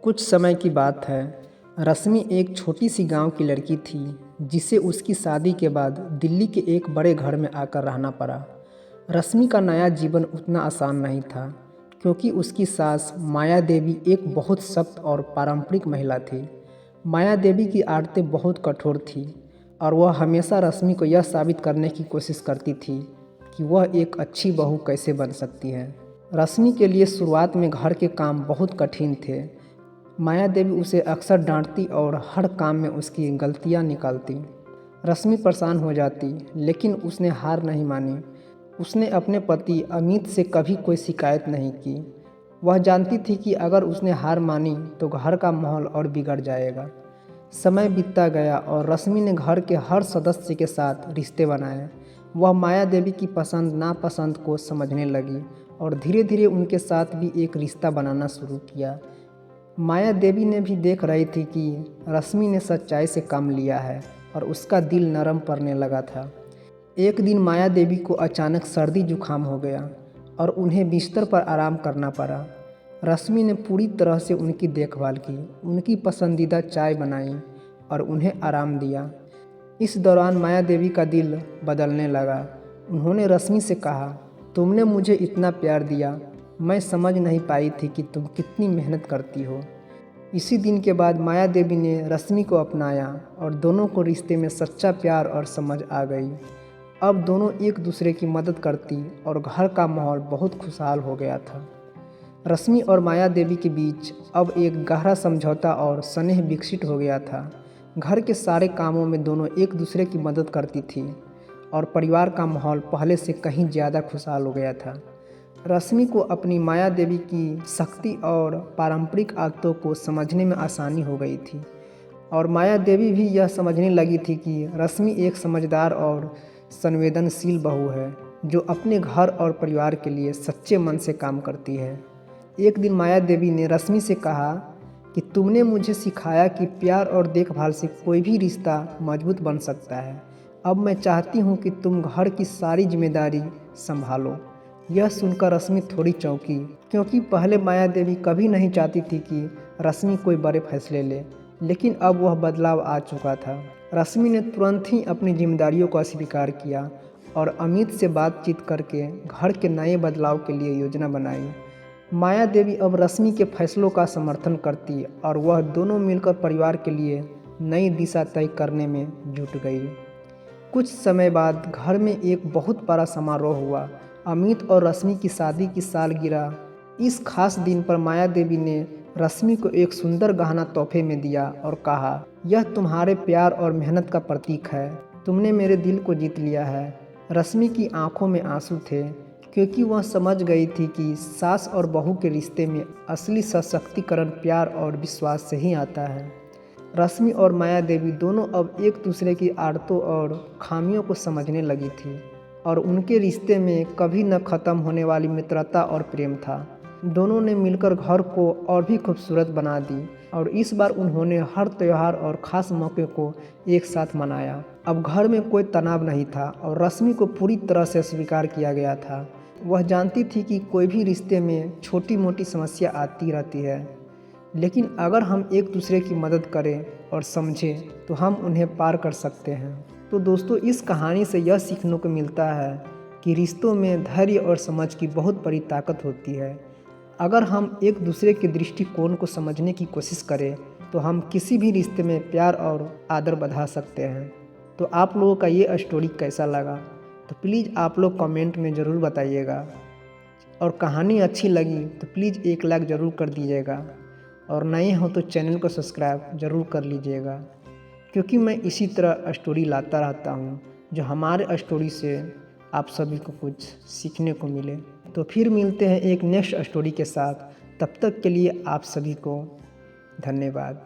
कुछ समय की बात है। रश्मि एक छोटी सी गांव की लड़की थी जिसे उसकी शादी के बाद दिल्ली के एक बड़े घर में आकर रहना पड़ा। रश्मि का नया जीवन उतना आसान नहीं था क्योंकि उसकी सास माया देवी एक बहुत सख्त और पारंपरिक महिला थी। माया देवी की आदतें बहुत कठोर थी और वह हमेशा रश्मि को यह साबित करने की कोशिश करती थी कि वह एक अच्छी बहू कैसे बन सकती है। रश्मि के लिए शुरुआत में घर के काम बहुत कठिन थे। माया देवी उसे अक्सर डांटती और हर काम में उसकी गलतियां निकालती। रश्मि परेशान हो जाती, लेकिन उसने हार नहीं मानी। उसने अपने पति अमित से कभी कोई शिकायत नहीं की। वह जानती थी कि अगर उसने हार मानी तो घर का माहौल और बिगड़ जाएगा। समय बीतता गया और रश्मि ने घर के हर सदस्य के साथ रिश्ते बनाए। वह माया देवी की पसंद नापसंद को समझने लगी और धीरे धीरे उनके साथ भी एक रिश्ता बनाना शुरू किया। माया देवी ने भी देख रही थी कि रश्मि ने सच्चाई से काम लिया है और उसका दिल नरम पड़ने लगा था। एक दिन माया देवी को अचानक सर्दी जुकाम हो गया और उन्हें बिस्तर पर आराम करना पड़ा। रश्मि ने पूरी तरह से उनकी देखभाल की, उनकी पसंदीदा चाय बनाई और उन्हें आराम दिया। इस दौरान माया देवी का दिल बदलने लगा। उन्होंने रश्मि से कहा, तुमने मुझे इतना प्यार दिया, मैं समझ नहीं पाई थी कि तुम कितनी मेहनत करती हो। इसी दिन के बाद माया देवी ने रश्मि को अपनाया और दोनों को रिश्ते में सच्चा प्यार और समझ आ गई। अब दोनों एक दूसरे की मदद करती और घर का माहौल बहुत खुशहाल हो गया था। रश्मि और माया देवी के बीच अब एक गहरा समझौता और स्नेह विकसित हो गया था। घर के सारे कामों में दोनों एक दूसरे की मदद करती थी और परिवार का माहौल पहले से कहीं ज़्यादा खुशहाल हो गया था। रश्मि को अपनी माया देवी की शक्ति और पारंपरिक आदतों को समझने में आसानी हो गई थी और माया देवी भी यह समझने लगी थी कि रश्मि एक समझदार और संवेदनशील बहू है जो अपने घर और परिवार के लिए सच्चे मन से काम करती है। एक दिन माया देवी ने रश्मि से कहा कि तुमने मुझे सिखाया कि प्यार और देखभाल से कोई भी रिश्ता मजबूत बन सकता है। अब मैं चाहती हूँ कि तुम घर की सारी जिम्मेदारी संभालो। यह सुनकर रश्मि थोड़ी चौंकी क्योंकि पहले माया देवी कभी नहीं चाहती थी कि रश्मि कोई बड़े फैसले ले, लेकिन अब वह बदलाव आ चुका था। रश्मि ने तुरंत ही अपनी जिम्मेदारियों को अस्वीकार किया और अमित से बातचीत करके घर के नए बदलाव के लिए योजना बनाई। माया देवी अब रश्मि के फैसलों का समर्थन करती और वह दोनों मिलकर परिवार के लिए नई दिशा तय करने में जुट गई। कुछ समय बाद घर में एक बहुत बड़ा समारोह हुआ। अमित और रश्मि की शादी की सालगिरह। इस खास दिन पर माया देवी ने रश्मि को एक सुंदर गहना तोहफे में दिया और कहा, यह तुम्हारे प्यार और मेहनत का प्रतीक है। तुमने मेरे दिल को जीत लिया है। रश्मि की आंखों में आंसू थे क्योंकि वह समझ गई थी कि सास और बहू के रिश्ते में असली सशक्तिकरण प्यार और विश्वास से ही आता है। रश्मि और माया देवी दोनों अब एक दूसरे की आदतों और खामियों को समझने लगी थी और उनके रिश्ते में कभी न ख़त्म होने वाली मित्रता और प्रेम था। दोनों ने मिलकर घर को और भी खूबसूरत बना दी और इस बार उन्होंने हर त्यौहार और ख़ास मौके को एक साथ मनाया। अब घर में कोई तनाव नहीं था और रश्मि को पूरी तरह से स्वीकार किया गया था। वह जानती थी कि कोई भी रिश्ते में छोटी मोटी समस्या आती रहती है, लेकिन अगर हम एक दूसरे की मदद करें और समझें तो हम उन्हें पार कर सकते हैं। तो दोस्तों, इस कहानी से यह सीखने को मिलता है कि रिश्तों में धैर्य और समझ की बहुत बड़ी ताकत होती है। अगर हम एक दूसरे के दृष्टिकोण को समझने की कोशिश करें तो हम किसी भी रिश्ते में प्यार और आदर बढ़ा सकते हैं। तो आप लोगों का ये स्टोरी कैसा लगा तो प्लीज़ आप लोग कमेंट में ज़रूर बताइएगा और कहानी अच्छी लगी तो प्लीज़ एक लाइक ज़रूर कर दीजिएगा और नए हो तो चैनल को सब्सक्राइब ज़रूर कर लीजिएगा क्योंकि मैं इसी तरह स्टोरी लाता रहता हूँ जो हमारे स्टोरी से आप सभी को कुछ सीखने को मिले। तो फिर मिलते हैं एक नेक्स्ट स्टोरी के साथ। तब तक के लिए आप सभी को धन्यवाद।